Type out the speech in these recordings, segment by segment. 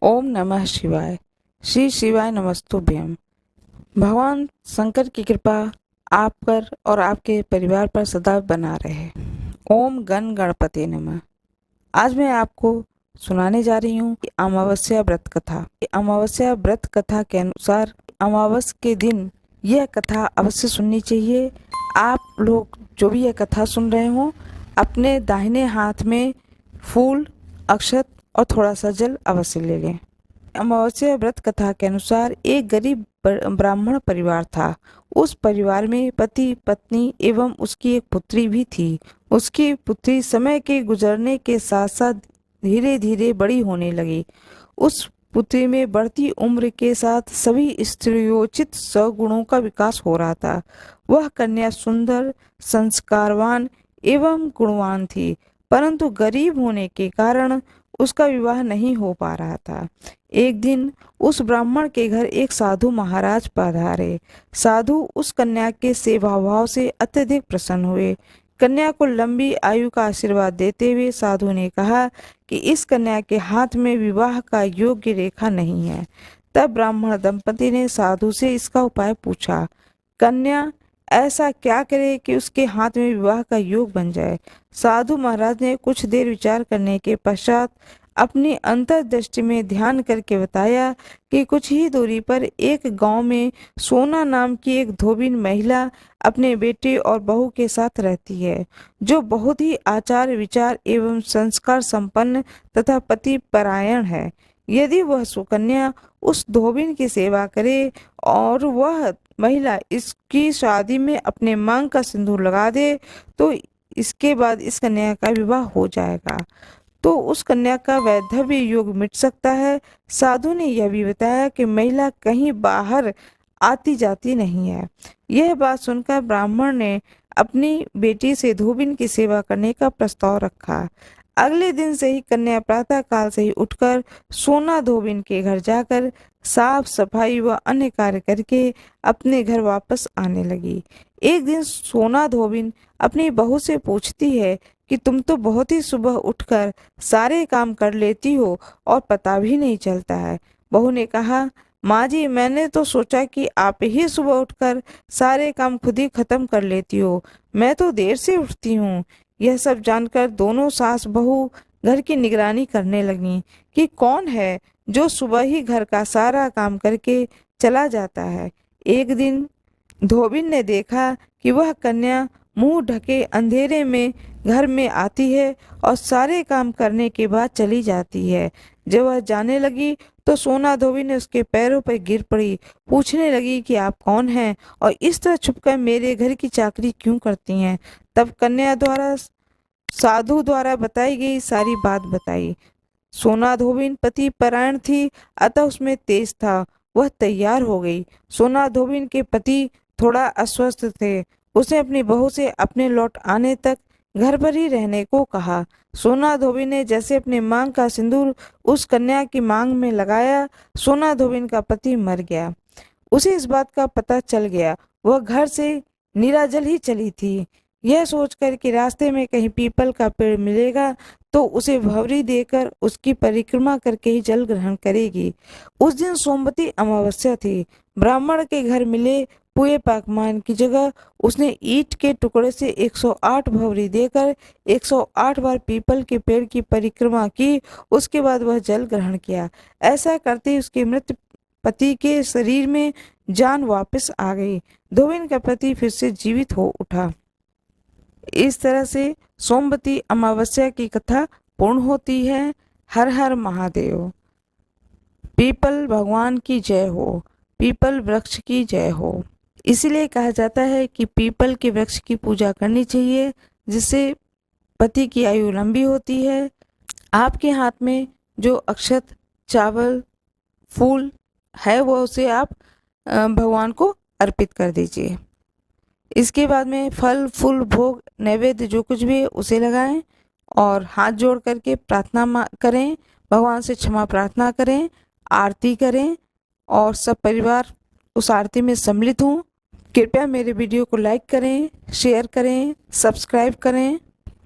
ओम नमः शिवाय। श्री शिवाय नमस्तुभ्यम। भगवान शंकर की कृपा आप पर और आपके परिवार पर सदा बना रहे। ओम गण गणपति नमः। आज मैं आपको सुनाने जा रही हूँ कि अमावस्या व्रत कथा। अमावस्या व्रत कथा के अनुसार अमावस के दिन यह कथा अवश्य सुननी चाहिए। आप लोग जो भी यह कथा सुन रहे हो, अपने दाहिने हाथ में फूल, अक्षत और थोड़ा सा जल अवश्य ले लें। अमावस्या व्रत कथा के अनुसार एक गरीब ब्राह्मण परिवार था। उस परिवार में पति, पत्नी एवं उसकी एक पुत्री भी थी। उसकी पुत्री समय के गुजरने के साथ साथ धीरे धीरे बड़ी होने लगी। उस पुत्री में बढ़ती उम्र के साथ सभी स्त्रियोचित सगुणों का विकास हो रहा था। वह कन्या सुंदर, संस्कारवान एवं गुणवान थी, परंतु गरीब होने के कारण उसका विवाह नहीं हो पा रहा था। एक दिन उस ब्राह्मण के घर एक साधु महाराज पधारे। साधु उस कन्या के सेवा भाव से अत्यधिक प्रसन्न हुए। कन्या को लंबी आयु का आशीर्वाद देते हुए साधु ने कहा कि इस कन्या के हाथ में विवाह का योग्य रेखा नहीं है। तब ब्राह्मण दंपति ने साधु से इसका उपाय पूछा। कन्या ऐसा क्या करे कि उसके हाथ में विवाह का योग बन जाए? साधु महाराज ने कुछ देर विचार करने के पश्चात अपनी अंतर्दृष्टि में ध्यान करके बताया कि कुछ ही दूरी पर एक गांव में सोना नाम की एक धोबिन महिला अपने बेटे और बहू के साथ रहती है, जो बहुत ही आचार विचार एवं संस्कार संपन्न तथा पति परायण है। यदि वह सुकन्या उस धोबिन की सेवा करे और वह महिला इसकी शादी में अपने मांग का सिंदूर लगा दे, तो इसके बाद इस कन्या का विवाह हो जाएगा, तो उस कन्या का वैधव्य योग मिट सकता है। साधु ने यह भी बताया कि महिला कहीं बाहर आती जाती नहीं है। यह बात सुनकर ब्राह्मण ने अपनी बेटी से धोबिन की सेवा करने का प्रस्ताव रखा। अगले दिन से ही कन्या प्रातः काल से ही उठकर सोना धोबिन के घर जाकर साफ सफाई व अन्य कार्य करके अपने घर वापस आने लगी। एक दिन सोना धोबिन अपनी बहू से पूछती है कि तुम तो बहुत ही सुबह उठकर सारे काम कर लेती हो और पता भी नहीं चलता है। बहू ने कहा, माँ जी, मैंने तो सोचा कि आप ही सुबह उठकर सारे काम खुद ही खत्म कर लेती हो। मैं तो देर से उठती हूँ। यह सब जानकर दोनों सास बहू घर की निगरानी करने लगी कि कौन है जो सुबह ही घर का सारा काम करके चला जाता है। एक दिन धोबिन ने देखा कि वह कन्या मुंह ढके अंधेरे में घर में आती है और सारे काम करने के बाद चली जाती है। जब वह जाने लगी तो सोना धोबी ने उसके पैरों पर गिर पड़ी। पूछने लगी कि आप कौन हैं और इस तरह छुपकर मेरे घर की चाकरी क्यों करती हैं? तब कन्या द्वारा साधु द्वारा बताई गई सारी बात बताई। सोना धोबिन पति परायण थी, अतः उसमें तेज था। वह तैयार हो गई। सोना धोबिन के पति थोड़ा अस्वस्थ थे। उसने अपनी बहू से अपने लौट आने तक घर पर ही रहने को कहा। सोना धोबिन ने जैसे अपने मांग का सिंदूर उस कन्या की मांग में लगाया, सोना धोबिन का पति मर गया। उसे इस बात का पता चल गया। वह घर से निराजल ही चली थी। यह सोचकर कि रास्ते में कहीं पीपल का पेड़ मिलेगा तो उसे भवरी देकर उसकी परिक्रमा करके ही जल ग्रहण करेगी। उस दिन सोमवती अमावस्या थी। ब्राह्मण के घर मिले पुए पकवान की जगह उसने ईंट के टुकड़े से 108 भवरी देकर 108 बार पीपल के पेड़ की परिक्रमा की। उसके बाद वह जल ग्रहण किया। ऐसा करते ही उसके मृत पति के शरीर में जान वापस आ गई। धोबिन का पति फिर से जीवित हो उठा। इस तरह से सोमवती अमावस्या की कथा पूर्ण होती है। हर हर महादेव। पीपल भगवान की जय हो। पीपल वृक्ष की जय हो। इसीलिए कहा जाता है कि पीपल के वृक्ष की पूजा करनी चाहिए, जिससे पति की आयु लंबी होती है। आपके हाथ में जो अक्षत, चावल, फूल है वो उसे आप भगवान को अर्पित कर दीजिए। इसके बाद में फल, फूल, भोग, नैवेद्य जो कुछ भी है उसे लगाएं और हाथ जोड़ करके प्रार्थना करें, भगवान से क्षमा प्रार्थना करें, आरती करें और सब परिवार उस आरती में सम्मिलित हों। कृपया मेरे वीडियो को लाइक करें, शेयर करें, सब्सक्राइब करें।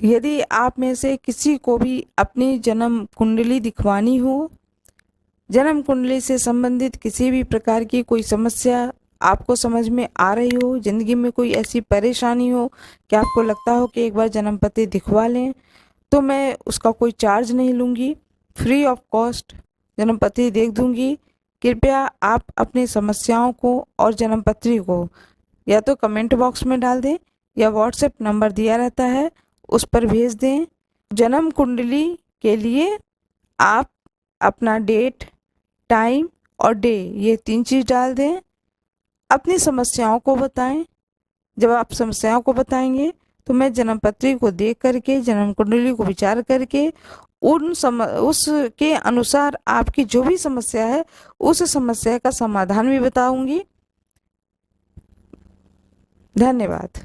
यदि आप में से किसी को भी अपनी जन्म कुंडली दिखवानी हो जन्म कुंडली से संबंधित किसी भी प्रकार की कोई समस्या आपको समझ में आ रही हो, जिंदगी में कोई ऐसी परेशानी हो कि आपको लगता हो कि एक बार जन्म पत्री दिखवा लें, तो मैं उसका कोई चार्ज नहीं लूँगी, फ्री ऑफ कॉस्ट जन्म पत्री देख दूँगी। कृपया आप अपनी समस्याओं को और जन्म पत्री को या तो कमेंट बॉक्स में डाल दें या व्हाट्सएप नंबर दिया रहता है उस पर भेज दें। जन्म कुंडली के लिए आप अपना डेट, टाइम और डे, ये 3 चीज़ डाल दें। अपनी समस्याओं को बताएं। जब आप समस्याओं को बताएंगे तो मैं जन्म पत्री को देख करके, जन्म कुंडली को विचार करके उसके अनुसार आपकी जो भी समस्या है उस समस्या का समाधान भी बताऊंगी। धन्यवाद।